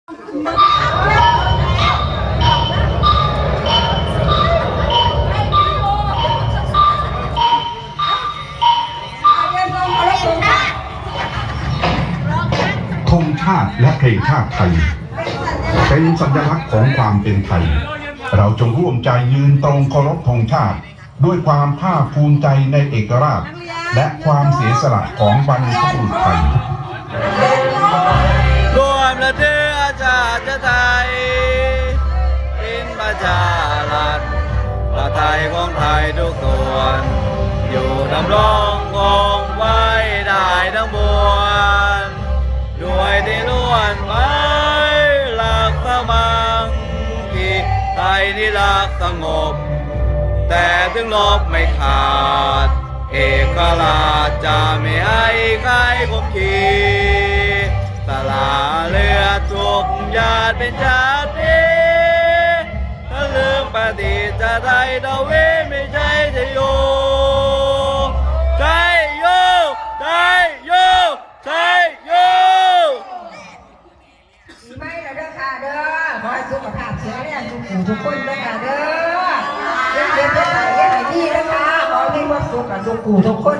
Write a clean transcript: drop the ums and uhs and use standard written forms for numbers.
ธงชาติและเพลงชาติไทยเป็นสัญลักษณ์ของความเป็นไทยเราจงร่วมใจยืนตรงเคารพธงชาติด้วยความภาคภูมิใจในเอกราชและความเสียสละของบรรพบุรุษไทยรวมและเดือชาติไทยเป็นประชารัฐประไทยของไทยทุกส่วนอยู่ดำรงคงไว้ได้ทั้งมวลด้วยที่ล้วนไว้หลักสมังคีไทยนี่รักสงบแต่ถึงลบไม่ขาดเอกราชจะไม่ให้ใครกดขี่สละเรือทุกญาติเป็นชาติถ้าลืมปฏิจจไทยดาวิไม่ใช่จะอยู่ใจโยใจโยใจโยไม่ละเด้อค่ะเด้อขอให้สุขภาพแข็งแรงทุกคนเด้อค่ะเด้อเย็นๆให้ดีนะคะขอให้มีความสุขกับทุกคน